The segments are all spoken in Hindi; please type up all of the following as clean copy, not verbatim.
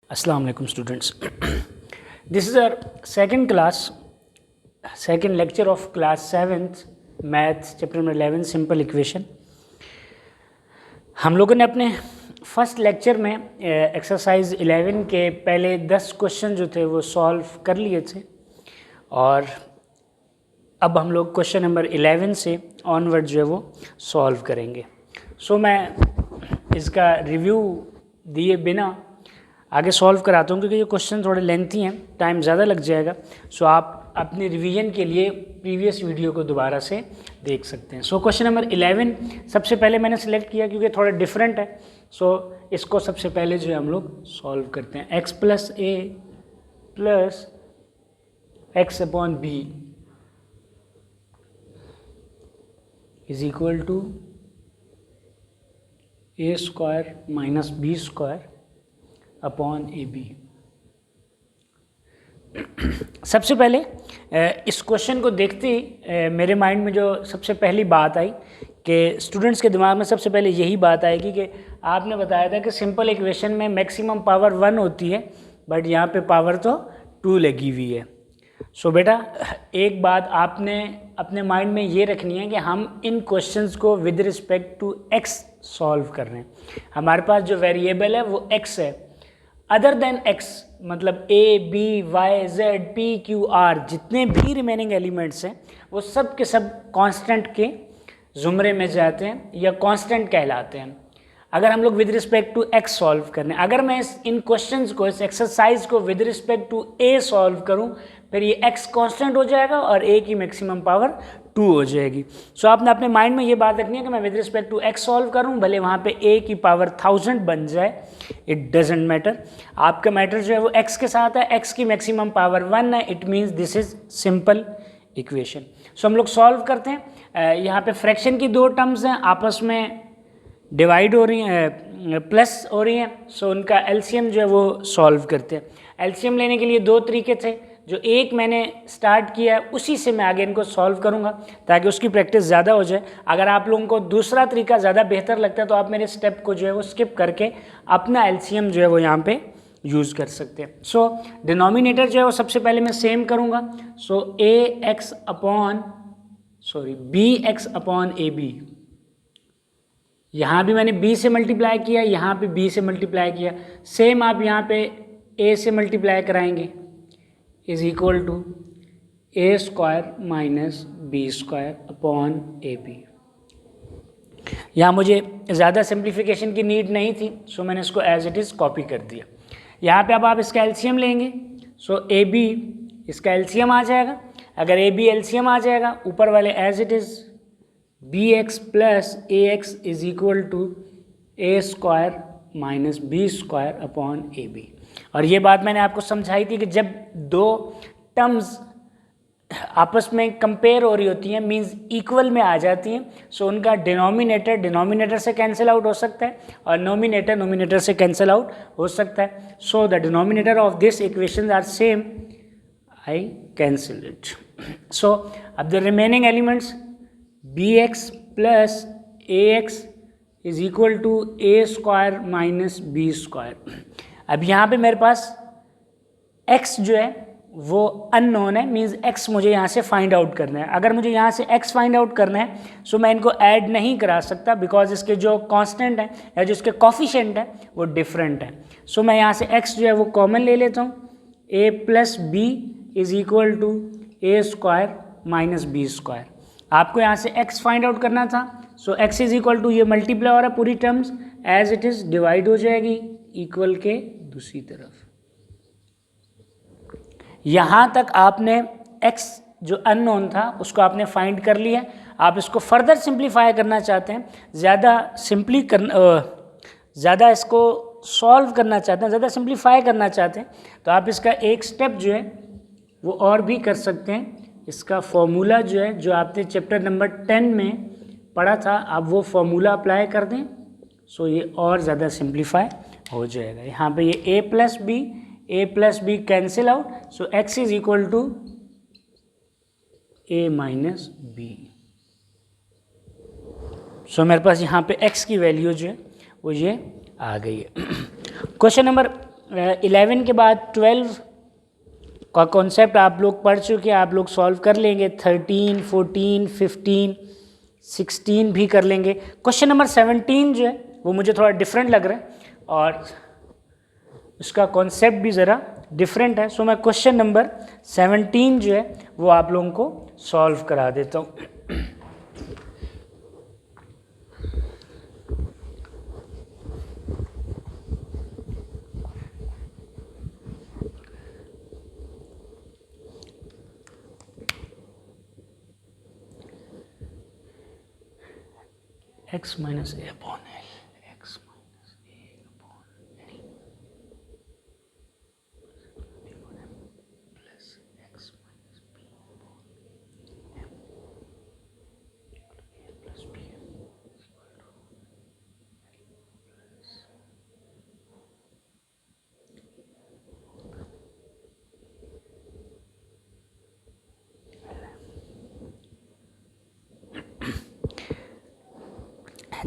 Assalamu alaikum students. This is our second class, second lecture of class 7th maths chapter number 11 simple equation. हम लोगों ने अपने फर्स्ट लेक्चर में एक्सरसाइज 11 के पहले 10 क्वेश्चन जो थे वो सॉल्व कर लिए थे और अब हम लोग क्वेश्चन नंबर 11 से ऑनवर्ड जो है वो सॉल्व करेंगे. सो मैं इसका रिव्यू दिए बिना आगे सॉल्व कराता हूँ क्योंकि ये क्वेश्चन थोड़े लेंथी हैं, टाइम ज़्यादा लग जाएगा. सो आप अपने रिवीजन के लिए प्रीवियस वीडियो को दोबारा से देख सकते हैं. सो क्वेश्चन नंबर 11 सबसे पहले मैंने सेलेक्ट किया क्योंकि थोड़ा डिफरेंट है. सो इसको सबसे पहले जो है हम लोग सॉल्व करते हैं. x plus a plus x upon b is equal to a square minus b square upon a b. सबसे पहले इस क्वेश्चन को देखते ही मेरे माइंड में जो सबसे पहली बात आई कि स्टूडेंट्स के दिमाग में सबसे पहले यही बात आएगी कि आपने बताया था कि सिंपल इक्वेशन में मैक्सिमम पावर 1 होती है बट यहाँ पे पावर तो 2 लगी हुई है. सो बेटा एक बात आपने अपने माइंड में ये रखनी है कि हम इन क्वेश्चंस को with respect to x solve कर रहे हैं. हमारे पास जो वेरिएबल है वो x है. अदर देन x मतलब a, b, y, z, p, q, r जितने भी रिमेनिंग एलिमेंट्स हैं वो सब के सब कांस्टेंट के ज़ुमरे में जाते हैं या कांस्टेंट कहलाते हैं. अगर हम लोग with respect to x solve करने, अगर मैं इन क्वेश्चंस को, इस एक्सरसाइज को with respect to a solve करूं फिर ये x कांस्टेंट हो जाएगा और a की मैक्सिमम पावर 2 हो जाएगी. सो आपने अपने माइंड में ये बात रखनी है कि मैं with respect to x solve करूं भले वहाँ पे a की पावर 1000 बन जाए, इट डजेंट मैटर. आपका मैटर जो है वो x के साथ है. x की मैक्सिमम पावर 1 है. It means this is simple equation. So हम लोग सॉल्व करते हैं. यहाँ पे फ्रैक्शन की दो टर्म्स हैं, आपस में डिवाइड हो रही हैं, प्लस हो रही हैं. सो उनका एलसीएम जो है वो सॉल्व करते हैं. एलसीएम लेने के लिए दो तरीके थे. जो एक मैंने स्टार्ट किया है उसी से मैं आगे इनको सॉल्व करूंगा ताकि उसकी प्रैक्टिस ज़्यादा हो जाए. अगर आप लोगों को दूसरा तरीका ज़्यादा बेहतर लगता है तो आप मेरे स्टेप को जो है वो स्किप करके अपना एलसीएम जो है वो यहाँ पे यूज़ कर सकते हैं. सो डिनोमिनेटर जो है वो सबसे पहले मैं सेम करूँगा. So b x upon a b. यहाँ भी मैंने b से मल्टीप्लाई किया, यहाँ पे b से मल्टीप्लाई किया. सेम आप यहाँ पे a से मल्टीप्लाई कराएंगे is equal to a square minus b square upon a b. यहाँ मुझे ज़्यादा सिंप्लीफिकेशन की नीड नहीं थी सो मैंने इसको एज इट इज़ कॉपी कर दिया. यहाँ पे अब आप इसका एलसीएम लेंगे. सो ए बी इसका एलसीएम आ जाएगा. अगर ए बी एलसीएम आ जाएगा ऊपर वाले as it is b x plus a x is equal to a square minus b square upon a b. और ये बात मैंने आपको समझाई थी कि जब दो टर्म्स आपस में कंपेयर हो रही होती हैं मींस इक्वल में आ जाती हैं सो उनका डिनोमिनेटर से कैंसिल आउट हो सकता है और नोमिनेटर से कैंसिल आउट हो सकता है. So the denominator of this equation are same. I cancel it. So अब the remaining elements b x plus a x is equal to a square minus b square. अब यहाँ पे मेरे पास x जो है वो अननोन है, मींस x मुझे यहाँ से फाइंड आउट करना है. अगर मुझे यहाँ से x फाइंड आउट करना है सो मैं इनको ऐड नहीं करा सकता बिकॉज इसके जो कांस्टेंट है या जो इसके कॉफिशेंट है वो डिफरेंट है. सो मैं यहाँ से x जो है वो कॉमन ले लेता हूँ. a plus b is equal to a square minus b square. आपको यहाँ से x फाइंड आउट करना था. So x is equal to ये मल्टीप्लाई हो रहा है पूरी terms as it is divide हो जाएगी इक्वल के दूसरी तरफ. यहाँ तक आपने x जो अननोन था उसको आपने फाइंड कर लिया. आप इसको फर्दर सिंप्लीफाई करना चाहते हैं, ज़्यादा इसको सॉल्व करना चाहते हैं, ज़्यादा सिंप्लीफाई करना चाहते हैं तो आप इसका एक स्टेप जो है वो और भी कर सकते हैं. इसका फॉर्मूला जो है जो आपने चैप्टर नंबर 10 में पढ़ा था आप वो फॉर्मूला अप्लाई कर दें. सो ये और ज़्यादा सिंप्लीफाई हो जाएगा. यहाँ पे ये a plus b cancel out. So x is equal to a minus b. So मेरे पास यहाँ पे x की वैल्यू जो है वो ये आ गई है. क्वेश्चन नंबर 11 के बाद 12 का कॉन्सेप्ट आप लोग पढ़ चुके हैं, आप लोग सॉल्व कर लेंगे। 13, 14, 15, 16 भी कर लेंगे। क्वेश्चन नंबर 17 जो है वो मुझे थोड़ा डिफरेंट लग रहा है और उसका कॉन्सेप्ट भी ज़रा डिफरेंट है। सो मैं क्वेश्चन नंबर 17 जो है वो आप लोगों को सॉल्व करा देता हूँ। x minus a upon L, x minus a upon L plus x minus b upon m a plus b is equal to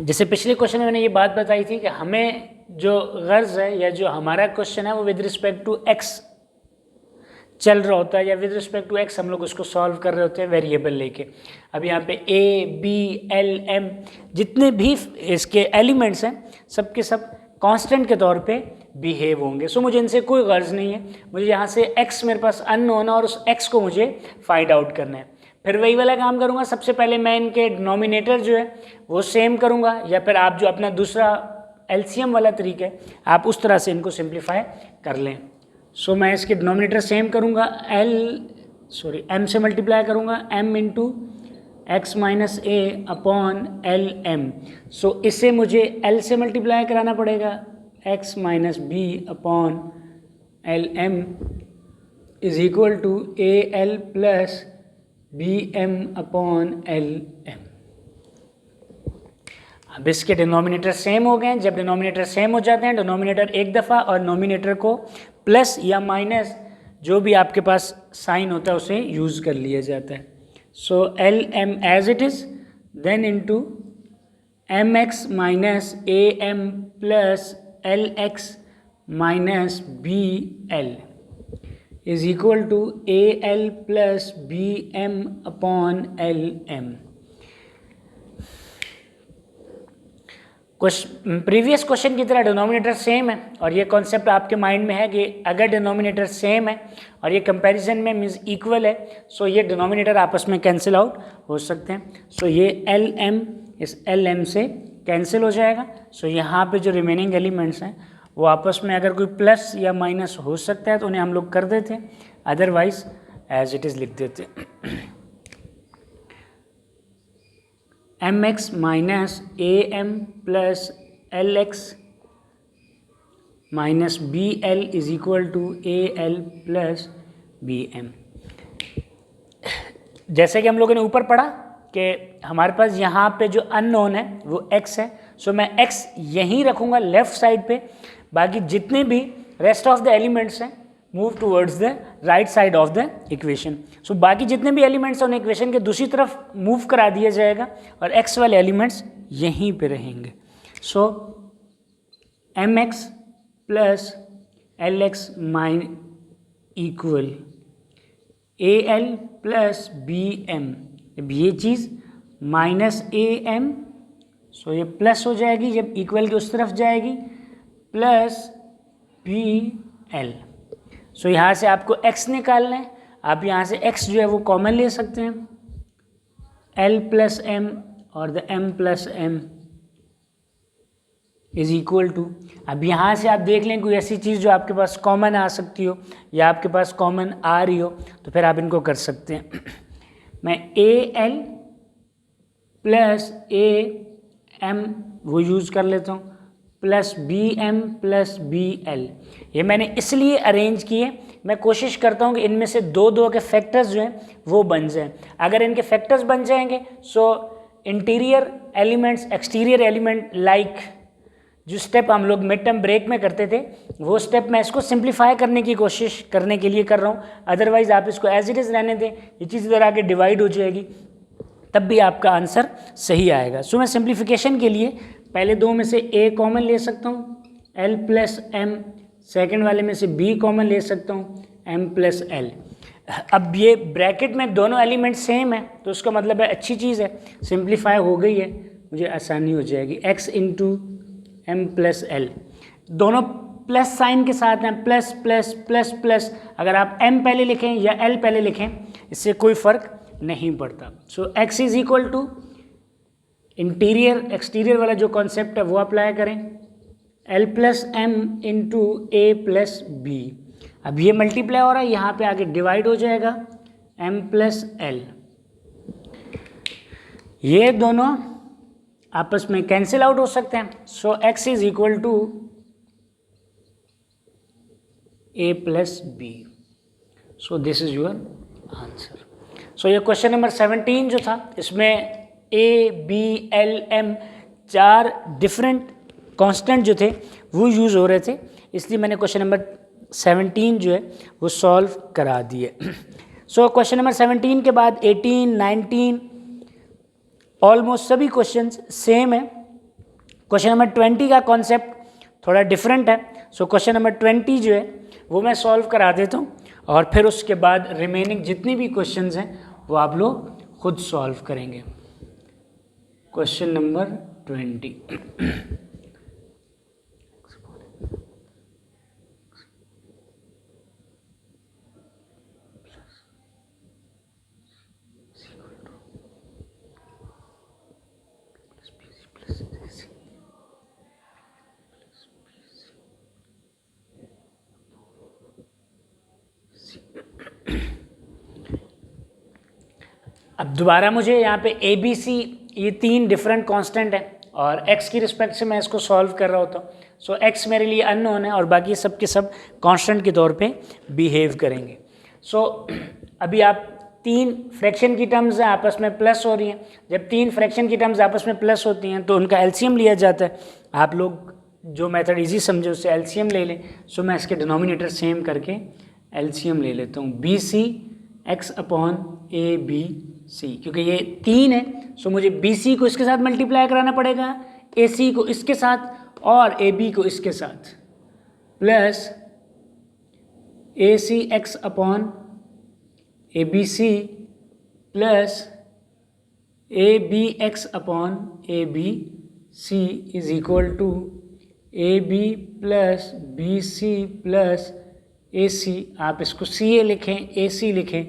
जैसे पिछले क्वेश्चन में मैंने ये बात बताई थी कि हमें जो गर्ज है या जो हमारा क्वेश्चन है वो विद रिस्पेक्ट टू एक्स चल रहा होता है या विद रिस्पेक्ट टू एक्स हम लोग उसको सॉल्व कर रहे होते हैं वेरिएबल लेके। अब यहाँ पे ए बी एल एम जितने भी इसके एलिमेंट्स हैं सब के सब कांस्टेंट के तौर पे बिहेव होंगे। सो मुझे इनसे कोई गर्ज नहीं है, मुझे यहाँ से एक्स मेरे पास अननोन है और उस एक्स को मुझे फाइंड आउट करना है। फिर वही वाला काम करूँगा, सबसे पहले मैं इनके डिनोमिनेटर जो है वो सेम करूँगा या फिर आप जो अपना दूसरा एलसीएम वाला तरीका है आप उस तरह से इनको सिंप्लीफाई कर लें। सो मैं इसके डिनोमिनेटर सेम करूँगा, एम से मल्टीप्लाई करूँगा m into x minus a upon l m. So इसे मुझे l से मल्टीप्लाई कराना पड़ेगा, x minus b upon l m is equal to a l plus b m upon l m. अब इसके डिनोमिनेटर सेम हो गए। जब डिनोमिनेटर सेम हो जाते हैं डिनोमिनेटर एक दफ़ा और नोमिनेटर को प्लस या माइनस जो भी आपके पास साइन होता है उसे यूज़ कर लिया जाता है। So l m as it is then into m x minus a m plus l x minus b l is equal to AL plus BM upon LM। Previous question की तरह डिनोमिनेटर सेम है और ये कॉन्सेप्ट आपके माइंड में है कि अगर डिनोमिनेटर सेम है और ये कंपैरिजन में मीन्स इक्वल है सो ये डिनोमिनेटर आपस में कैंसिल आउट हो सकते हैं। सो ये LM इस LM से कैंसिल हो जाएगा। सो यहाँ पे जो रिमेनिंग एलिमेंट्स हैं वो आपस में अगर कोई प्लस या माइनस हो सकता है तो उन्हें हम लोग कर देते हैं, अदरवाइज एज इट इज़ लिख देते m x minus a m plus l x minus b l is equal to a l plus b m. जैसे कि हम लोगों ने ऊपर पढ़ा कि हमारे पास यहाँ पे जो अननोन है वो x है। सो मैं x यहीं रखूँगा लेफ़्ट साइड पे, बाकी जितने भी रेस्ट ऑफ द एलिमेंट्स हैं move towards the right side of the equation. So बाकी जितने भी एलिमेंट्स हैं उन्हें इक्वेशन के दूसरी तरफ मूव करा दिया जाएगा और x वाले एलिमेंट्स यहीं पे रहेंगे। So m x plus l x mine equal a l plus b m. अब ये चीज़ माइनस ए एम, सो ये प्लस हो जाएगी जब इक्वल की उस तरफ जाएगी, प्लस बी एल। सो यहाँ से आपको x निकालना है, आप यहाँ से x जो है वो कॉमन ले सकते हैं, l प्लस एम और the m plus m is equal to. अब यहाँ से आप देख लें कोई ऐसी चीज़ जो आपके पास कॉमन आ सकती हो या आपके पास कॉमन आ रही हो तो फिर आप इनको कर सकते हैं। मैं a l plus a m वो यूज़ कर लेता हूँ plus b m plus b l. ये मैंने इसलिए अरेंज किए, मैं कोशिश करता हूँ कि इनमें से दो दो के फैक्टर्स जो हैं वो बन जाएं। अगर इनके फैक्टर्स बन जाएंगे so interior elements exterior element like जो स्टेप हम लोग मिड टर्म ब्रेक में करते थे वो स्टेप मैं इसको सिंप्लीफाई करने की कोशिश करने के लिए कर रहा हूँ। अदरवाइज़ आप इसको एज इट इज़ रहने दें, ये चीज़ इधर आके डिवाइड हो जाएगी तब भी आपका आंसर सही आएगा। सो मैं सिंप्लीफिकेशन के लिए पहले दो में से ए कॉमन ले सकता हूँ, एल प्लस एम सेकंड वाले में से b कॉमन ले सकता हूँ, m प्लस एल। अब ये ब्रैकेट में दोनों एलिमेंट सेम है तो उसका मतलब है अच्छी चीज़ है, सिंप्लीफाई हो गई है, मुझे आसानी हो जाएगी। x into m plus l, दोनों प्लस साइन के साथ हैं, प्लस प्लस प्लस प्लस। अगर आप m पहले लिखें या l पहले लिखें इससे कोई फ़र्क नहीं पड़ता। सो x is equal to interior exterior वाला जो कॉन्सेप्ट है वो अप्लाई करें, l प्लस एम इंटू ए प्लस बी। अब ये मल्टीप्लाई हो रहा है, यहाँ पे आगे डिवाइड हो जाएगा m प्लस एल। ये दोनों आपस में कैंसिल आउट हो सकते हैं। So x is equal to a plus b. So this is your answer. So ये क्वेश्चन नंबर 17 जो था इसमें a, b, l, m चार डिफरेंट कांस्टेंट जो थे वो यूज़ हो रहे थे, इसलिए मैंने क्वेश्चन नंबर 17 जो है वो सॉल्व करा दिए। सो क्वेश्चन नंबर 17 के बाद 18, 19 ऑलमोस्ट सभी क्वेश्चंस सेम है। क्वेश्चन नंबर 20 का कॉन्सेप्ट थोड़ा डिफरेंट है। सो क्वेश्चन नंबर 20 जो है वो मैं सॉल्व करा देता हूँ और फिर उसके बाद रिमेनिंग जितनी भी क्वेश्चंस हैं वो आप लोग खुद सॉल्व करेंगे। क्वेश्चन नंबर 20 अब दोबारा मुझे यहाँ पे ए बी सी ये तीन डिफरेंट कांस्टेंट है और x की रिस्पेक्ट से मैं इसको सॉल्व कर रहा होता हूँ। सो x मेरे लिए अननोन है और बाकी सब के सब कांस्टेंट के तौर पे बिहेव करेंगे। सो अभी आप तीन फ्रैक्शन की टर्म्स हैं आपस में प्लस हो रही हैं। जब तीन फ्रैक्शन की टर्म्स आपस में प्लस होती हैं तो उनका एलसीएम लिया जाता है। आप लोग जो मेथड इजी समझे उससे एलसीएम ले लें। सो मैं इसके डिनोमिनेटर सेम करके एलसीएम ले लेता हूँ, b c x upon a b c. क्योंकि ये तीन है सो मुझे बी सी को इसके साथ मल्टीप्लाई कराना पड़ेगा, ए सी को इसके साथ और ए बी को इसके साथ, plus a c x upon a b c plus a b x upon a b c is equal to a b plus b c plus a c. आप इसको सी ए लिखें, ए सी लिखें,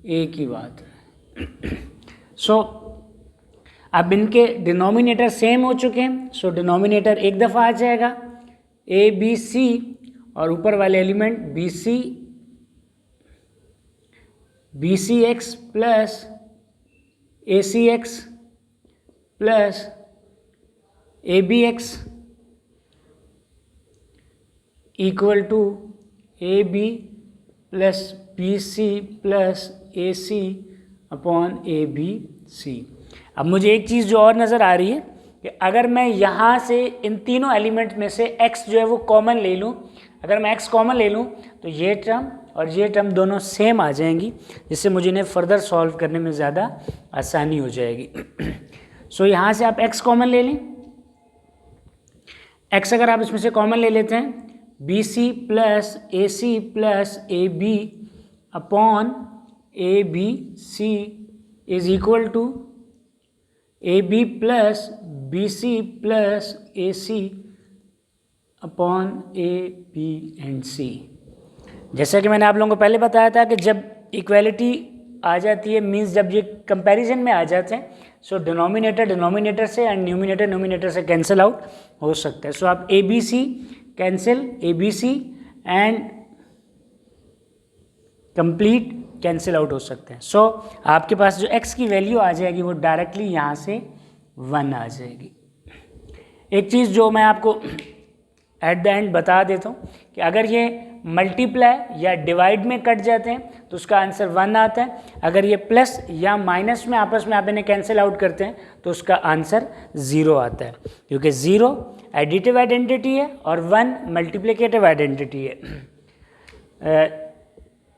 ए की बात है। सो अब इनके डिनोमिनेटर सेम हो चुके हैं। सो डिनोमिनेटर एक दफ़ा आ जाएगा ए बी सी और ऊपर वाले element b c x plus a c x plus a b x equal to a b plus b c plus a c upon a b c. अब मुझे एक चीज़ जो और नज़र आ रही है कि अगर मैं यहाँ से इन तीनों एलिमेंट में से x जो है वो कॉमन ले लूँ, अगर मैं x कॉमन ले लूँ तो ये टर्म और ये टर्म दोनों सेम आ जाएंगी, जिससे मुझे इन्हें फर्दर सॉल्व करने में ज़्यादा आसानी हो जाएगी। सो यहाँ से आप x कॉमन ले लें। x अगर आप इसमें से कॉमन ले लेते हैं, b c plus a c plus a b upon a b c is equal to a b plus b c plus a c upon a b and c. जैसा कि मैंने आप लोगों को पहले बताया था कि जब इक्वालिटी आ जाती है, मीन्स जब ये कंपैरिजन में आ जाते हैं, सो डिनोमिनेटर डिनोमिनेटर से एंड न्यूमिनेटर न्यूमिनेटर से कैंसिल आउट हो सकता है। सो आप a b c cancel, a b c and complete cancel out हो सकते हैं। सो आपके पास जो x की वैल्यू आ जाएगी वो डायरेक्टली यहाँ से 1 आ जाएगी। एक चीज़ जो मैं आपको एट द एंड बता देता हूँ कि अगर ये मल्टीप्लाई या डिवाइड में कट जाते हैं तो उसका आंसर 1 आता है। अगर ये प्लस या माइनस में आपस में आप इन्हें कैंसिल आउट करते हैं तो उसका आंसर 0 आता है, क्योंकि 0 एडिटिव आइडेंटिटी है और 1 मल्टीप्लिकेटिव आइडेंटिटी है।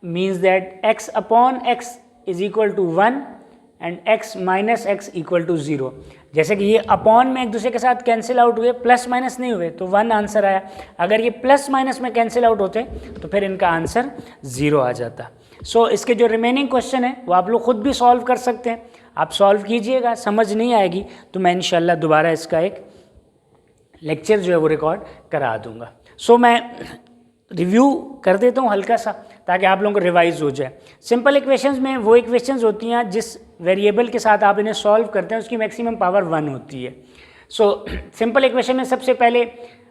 Means that x upon x is equal to 1 and x minus x equal to 0। जैसे कि ये अपॉन में एक दूसरे के साथ कैंसिल आउट हुए, प्लस माइनस नहीं हुए, तो 1 आंसर आया। अगर ये प्लस माइनस में कैंसिल आउट होते तो फिर इनका आंसर 0 आ जाता। सो इसके जो रिमेनिंग क्वेश्चन है वो आप लोग खुद भी सॉल्व कर सकते हैं। आप सॉल्व कीजिएगा, समझ नहीं आएगी तो मैं इंशाल्लाह दोबारा इसका एक लेक्चर जो है वो रिकॉर्ड करा दूंगा। सो मैं रिव्यू कर देता हूँ हल्का सा, ताकि आप लोगों को रिवाइज हो जाए। सिंपल इक्वेशंस में वो इक्वेशंस होती हैं जिस वेरिएबल के साथ आप इन्हें सॉल्व करते हैं उसकी मैक्सिमम पावर 1 होती है। सो सिंपल इक्वेशन में सबसे पहले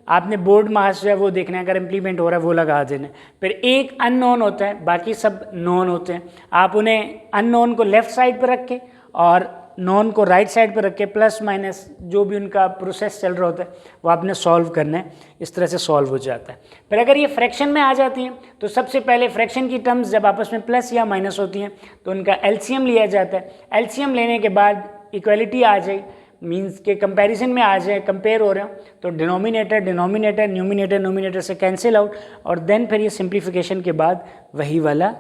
आपने बोर्ड मास जो है वो देखना है, अगर इम्प्लीमेंट हो रहा है वो लगा देना है। फिर एक अननोन होता है, बाकी सब नोन होते हैं। आप उन्हें अननोन को लेफ़्ट साइड पर रख के और नॉन को राइट साइड पर रख के प्लस माइनस जो भी उनका प्रोसेस चल रहा होता है वो आपने सॉल्व करना है। इस तरह से सॉल्व हो जाता है। फिर अगर ये फ्रैक्शन में आ जाती हैं तो सबसे पहले फ्रैक्शन की टर्म्स जब आपस में प्लस या माइनस होती हैं तो उनका एलसीएम लिया जाता है। एलसीएम लेने के बाद इक्वलिटी आ जाए, मीन्स के कंपैरिजन में आ जाए, कंपेयर हो रहे हो तो डिनोमिनेटर डिनोमिनेटर, न्यूमिनेटर न्यूमिनेटर से कैंसिल आउट, और देन फिर ये सिंप्लीफिकेशन के बाद वही वाला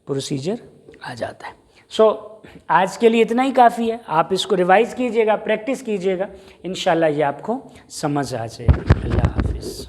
प्रोसीजर आ जाता है। सो आज के लिए इतना ही काफ़ी है। आप इसको रिवाइज कीजिएगा, प्रैक्टिस कीजिएगा, इंशाल्लाह ये आपको समझ आ जाएगी। अल्लाह हाफिज़।